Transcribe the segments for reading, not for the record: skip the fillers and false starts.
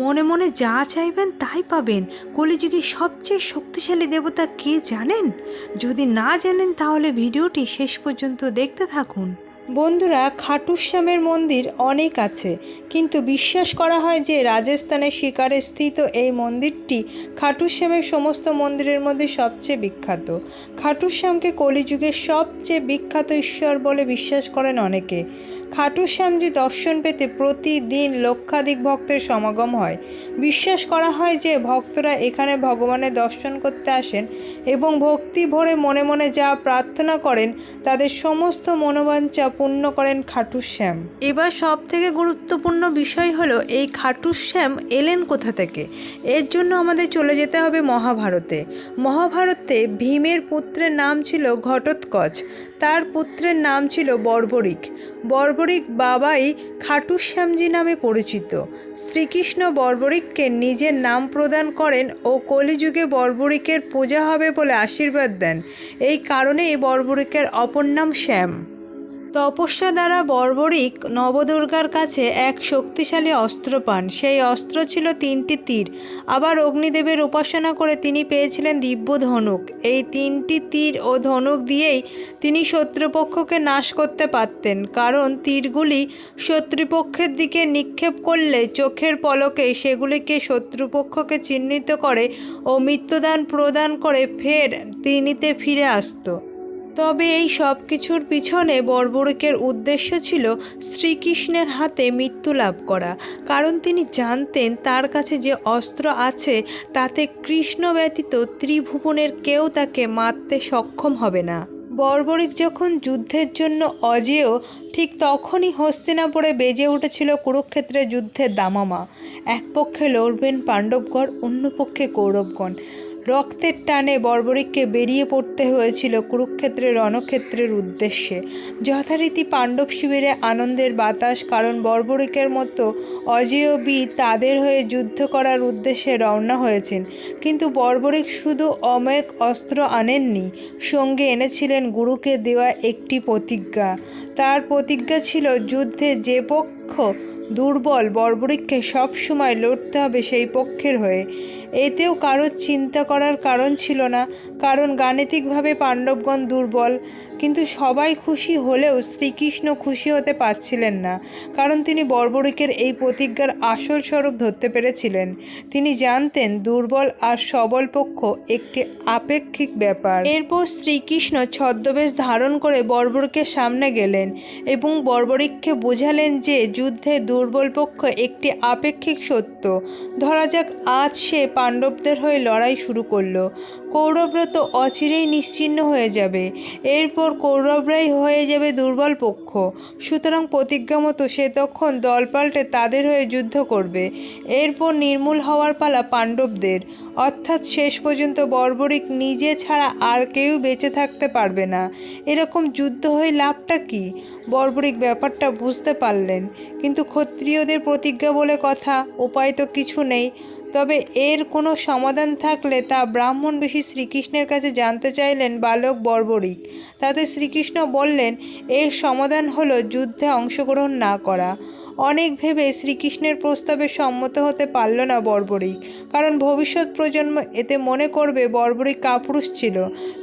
মনে মনে যা চাইবেন তাই পাবেন। কলিযুগের সবচেয়ে শক্তিশালী দেবতা কে জানেন? যদি না জানেন তাহলে ভিডিওটি শেষ পর্যন্ত দেখতে থাকুন। বন্ধুরা, খাটু শ্যামের মন্দির অনেক আছে, কিন্তু বিশ্বাস করা হয় যে রাজস্থানের শিকারে স্থিত এই মন্দিরটি খাটু শ্যামের সমস্ত মন্দিরের মধ্যে সবচেয়ে বিখ্যাত। খাটু শ্যামকে কলিযুগের সবচেয়ে বিখ্যাত ঈশ্বর বলে বিশ্বাস করেন অনেকে। খাটু শ্যামজি দর্শন পেতে প্রতিদিন লক্ষাধিক ভক্তের সমাগম হয়। বিশ্বাস করা হয় যে ভক্তরা এখানে ভগবানের দর্শন করতে আসেন এবং ভক্তি ভরে মনে মনে যা প্রার্থনা করেন তাদের সমস্ত মনোবাঞ্ছা পূর্ণ করেন খাটু শ্যাম। এবার সব থেকে গুরুত্বপূর্ণ বিষয় হলো এই খাটু শ্যাম এলেন কোথা থেকে। এর জন্য আমাদের চলে যেতে হবে মহাভারতে। মহাভারতে ভীমের পুত্রের নাম ছিল ঘটোৎকচ, তার পুত্রের নাম ছিল বর্বরিক। বর্বরিক বাবাই খাটু শ্যামজি নামে পরিচিত। শ্রীকৃষ্ণ বর্বরিককে নিজের নাম প্রদান করেন ও কলিযুগে বর্বরিকের পূজা হবে বলে আশীর্বাদ দেন। এই কারণেই বর্বরিকের অপর নাম শ্যাম। তপস্যা দ্বারা বর্বরিক নবদুর্গার কাছে এক শক্তিশালী অস্ত্র পান। সেই অস্ত্র ছিল 3টি তীর। আবার অগ্নিদেবের উপাসনা করে তিনি পেয়েছিলেন দিব্য ধনুক। এই 3টি তীর ও ধনুক দিয়েই তিনি শত্রুপক্ষকে নাশ করতে পারতেন, কারণ তীরগুলি শত্রুপক্ষের দিকে নিক্ষেপ করলে চোখের পলকে সেগুলিকে শত্রুপক্ষকে চিহ্নিত করে ও মৃত্যুদান প্রদান করে ফের তিনিতে ফিরে আসত। তবে এই সব কিছুর পিছনে বর্বরিকের উদ্দেশ্য ছিল শ্রীকৃষ্ণের হাতে মৃত্যু লাভ করা, কারণ তিনি জানতেন তার কাছে যে অস্ত্র আছে তাতে কৃষ্ণ ব্যতীত ত্রিভুবনের কেউ তাকে মারতে সক্ষম হবে না। বর্বরিক যখন যুদ্ধের জন্য অজেয়, ঠিক তখনই হস্তিনাপুরে বেজে উঠেছিল কুরুক্ষেত্রের যুদ্ধের দামামা। এক পক্ষে লড়বেন পাণ্ডবগণ, অন্য পক্ষে কৌরবগণ। রক্তের টানে বর্বরিককে বেরিয়ে পড়তে হয়েছিল কুরুক্ষেত্রের রণক্ষেত্রের উদ্দেশ্যে। যথারীতি পাণ্ডব শিবিরে আনন্দের বাতাস, কারণ বর্বরিকের মতো অজেয় বীর তাদের হয়ে যুদ্ধ করার উদ্দেশ্যে রওনা হয়েছেন। কিন্তু বর্বরিক শুধু অমোঘ অস্ত্র আনেননি, সঙ্গে এনেছিলেন গুরুকে দেওয়া একটি প্রতিজ্ঞা। তার প্রতিজ্ঞা ছিল যুদ্ধে যে পক্ষ দুর্বল বর্বরিককে সবসময় লড়তে হবে সেই পক্ষের হয়ে। এতেও কারোর চিন্তা করার কারণ ছিল না, কারণ গাণিতিকভাবে পাণ্ডবগণ দুর্বল। কিন্তু সবাই খুশি হলেও শ্রীকৃষ্ণ খুশি হতে পারছিলেন না, কারণ তিনি বর্বরিকের এই প্রতিজ্ঞার আসল স্বরূপ ধরতে পেরেছিলেন। তিনি জানতেন দুর্বল আর সবল পক্ষ একটি আপেক্ষিক ব্যাপার। এরপর শ্রীকৃষ্ণ ছদ্মবেশ ধারণ করে বর্বরিকের সামনে গেলেন এবং বর্বরিককে বোঝালেন যে যুদ্ধে দুর্বল পক্ষ একটি আপেক্ষিক সত্য। ধরা যাক আজ সে পাণ্ডবদের হয়ে লড়াই শুরু করলো, কৌরবরা তো অচিরেই নিশ্চিহ্ন হয়ে যাবে। এরপর কৌরবরাই হয়ে যাবে দুর্বল পক্ষ। সুতরাং প্রতিজ্ঞা মতো সে তখন দল পাল্টে তাদের হয়ে যুদ্ধ করবে। এরপর নির্মূল হওয়ার পালা পাণ্ডবদের, অর্থাৎ শেষ পর্যন্ত বর্বরিক নিজে ছাড়া আর কেউ বেঁচে থাকতে পারবে না। এরকম যুদ্ধ হয়ে লাভটা কি? বর্বরিক ব্যাপারটা বুঝতে পারলেন, কিন্তু ক্ষত্রিয়দের প্রতিজ্ঞা বলে কথা, উপায় তো কিছু নেই। তবে এর কোনো সমাধান থাকলে তা ব্রাহ্মণবেশী শ্রীকৃষ্ণের কাছে জানতে চাইলেন বালক বর্বরিক। তাতে শ্রীকৃষ্ণ বললেন এর সমাধান হলো যুদ্ধে অংশগ্রহণ না করা। অনেক ভেবে শ্রীকৃষ্ণের প্রস্তাবে সম্মত হতে পারল না বর্বরিক, কারণ ভবিষ্যৎ প্রজন্ম এতে মনে করবে বর্বরিক কাপুরুষ ছিল,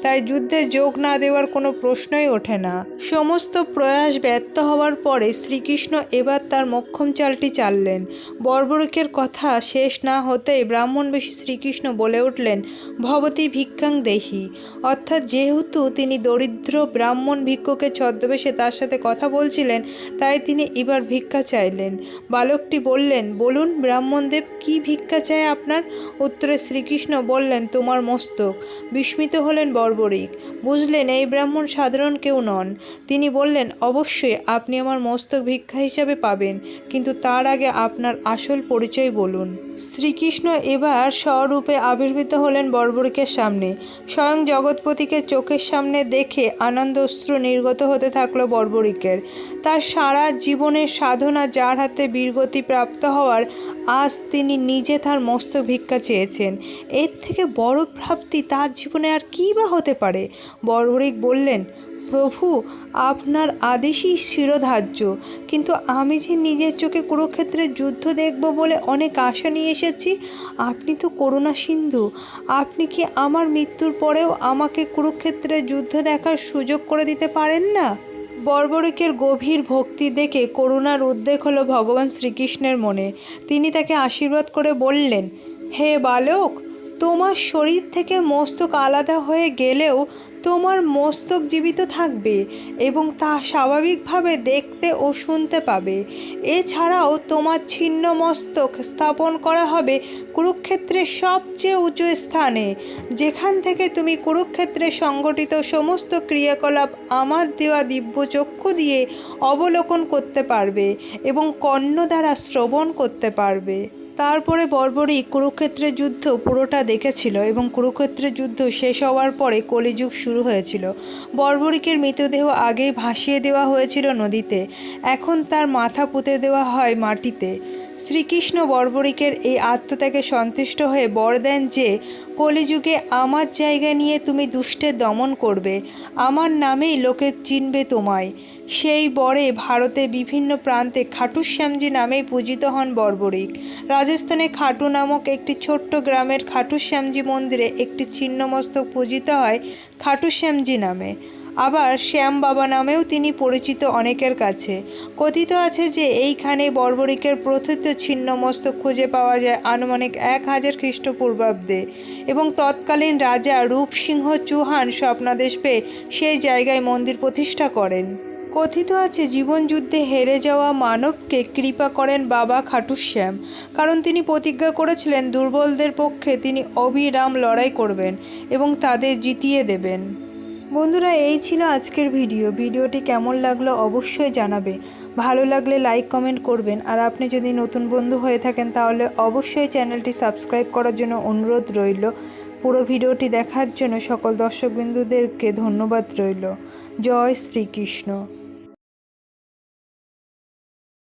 তাই যুদ্ধে যোগ না দেওয়ার কোনো প্রশ্নই ওঠে না। সমস্ত প্রয়াস ব্যর্থ হওয়ার পরে শ্রীকৃষ্ণ এবার তার মোক্ষম চালটি চাললেন। বর্বরিকের কথা শেষ না হতেই ব্রাহ্মণবেশী শ্রীকৃষ্ণ বলে উঠলেন ভবতী ভিক্ষাং দেহি, অর্থাৎ যেহেতু তিনি দরিদ্র ব্রাহ্মণ ভিক্ষুকের ছদ্মবেশে তার সাথে কথা বলছিলেন, তাই তিনি এবার ভিক্ষা চাইলেন। বালকটি বললেন, বলুন ব্রাহ্মণদেব, কি ভিক্ষা চাই আপনার? উত্তরে শ্রীকৃষ্ণ বললেন, তোমার মস্তক। বিস্মিত হলেন বর্বরিক, বুঝলেন এই ব্রাহ্মণ সাধারণ কেউ নন। তিনি বললেন, অবশ্যই আপনি আমার মস্তক ভিক্ষা হিসাবে পাবেন, কিন্তু তার আগে আপনার আসল পরিচয় বলুন। শ্রীকৃষ্ণ এবার স্বরূপে আবির্ভূত হলেন বর্বরিকের সামনে। স্বয়ং জগৎপতিকে চোখের সামনে দেখে আনন্দ অশ্রু নির্গত হতে থাকলো বর্বরিকের। তার সারা জীবনের সাধনা যার হাতে বীরগতি প্রাপ্ত হওয়ার, আজ তিনি নিজে তার মস্তক ভিক্ষা চেয়েছেন। এর থেকে বড় প্রাপ্তি তার জীবনে আর কী বা হতে পারে? বর্বরিক বললেন, প্রভু, আপনার আদেশই শিরোধার্য, কিন্তু আমি যে নিজের চোখে কুরুক্ষেত্রের যুদ্ধ দেখব বলে অনেক আশা নিয়ে এসেছি। আপনি তো করুণা সিন্ধু, আপনি কি আমার মৃত্যুর পরেও আমাকে কুরুক্ষেত্রের যুদ্ধ দেখার সুযোগ করে দিতে পারেন না? বর্বরিকের গভীর ভক্তি দেখে করুণার উদ্রেক হলো ভগবান শ্রীকৃষ্ণের মনে। তিনি তাকে আশীর্বাদ করে বললেন, হে বালক, তোমার শরীর থেকে মস্তক আলাদা হয়ে গেলেও তোমার মস্তক জীবিত থাকবে এবং তা স্বাভাবিকভাবে দেখতে ও শুনতে পাবে। এছাড়াও তোমার ছিন্ন মস্তক স্থাপন করা হবে কুরুক্ষেত্রের সবচেয়ে উঁচু স্থানে, যেখান থেকে তুমি কুরুক্ষেত্রে সংঘটিত সমস্ত ক্রিয়াকলাপ আমার দেওয়া দিব্য চক্ষু দিয়ে অবলোকন করতে পারবে এবং কর্ণ দ্বারা শ্রবণ করতে পারবে। তারপরে বর্বরিক কুরুক্ষেত্রের যুদ্ধ পুরোটা দেখেছিল এবং কুরুক্ষেত্রের যুদ্ধ শেষ হওয়ার পরে কলিযুগ শুরু হয়েছিল। বর্বরিকের মৃতদেহ আগেই ভাসিয়ে দেওয়া হয়েছিল নদীতে, এখন তার মাথা পুঁতে দেওয়া হয় মাটিতে। শ্রীকৃষ্ণ বর্বরিকের এই আত্মত্যাগে সন্তুষ্ট হয়ে বর দেন যে কলিযুগে আমার জায়গা নিয়ে তুমি দুষ্টের দমন করবে, আমার নামেই লোকে চিনবে তোমায়। সেই বরে ভারতে বিভিন্ন প্রান্তে খাটুশ্যামজি নামেই পূজিত হন বর্বরিক। রাজস্থানে খাটু নামক একটি ছোট্ট গ্রামের খাটুশ্যামজি মন্দিরে একটি ছিন্নমস্তক পূজিত হয় খাটুশ্যামজি নামে। আবার শ্যাম বাবা নামেও তিনি পরিচিত অনেকের কাছে। কথিত আছে যে এইখানে বর্বরিকের প্রথিত ছিন্নমস্তক খুঁজে পাওয়া যায় আনুমানিক 1000 খ্রিস্টপূর্বাব্দে এবং তৎকালীন রাজা রূপসিংহ চৌহান স্বপ্নাদেশ পেয়ে সেই জায়গায় মন্দির প্রতিষ্ঠা করেন। কথিত আছে জীবনযুদ্ধে হেরে যাওয়া মানবকে কৃপা করেন বাবা খাটুশ্যাম, কারণ তিনি প্রতিজ্ঞা করেছিলেন দুর্বলদের পক্ষে তিনি অবিরাম লড়াই করবেন এবং তাদের জিতিয়ে দেবেন। বন্ধুরা, এই ছিল আজকের ভিডিওটি কেমন লাগলো অবশ্যই জানাবে। ভালো লাগলে লাইক কমেন্ট করবেন, আর আপনি যদি নতুন বন্ধু হয়ে থাকেন তাহলে অবশ্যই চ্যানেলটি সাবস্ক্রাইব করার জন্য অনুরোধ রইল। পুরো ভিডিওটি দেখার জন্য সকল দর্শকবৃন্দুদেরকে ধন্যবাদ রইল। জয় শ্রীকৃষ্ণ।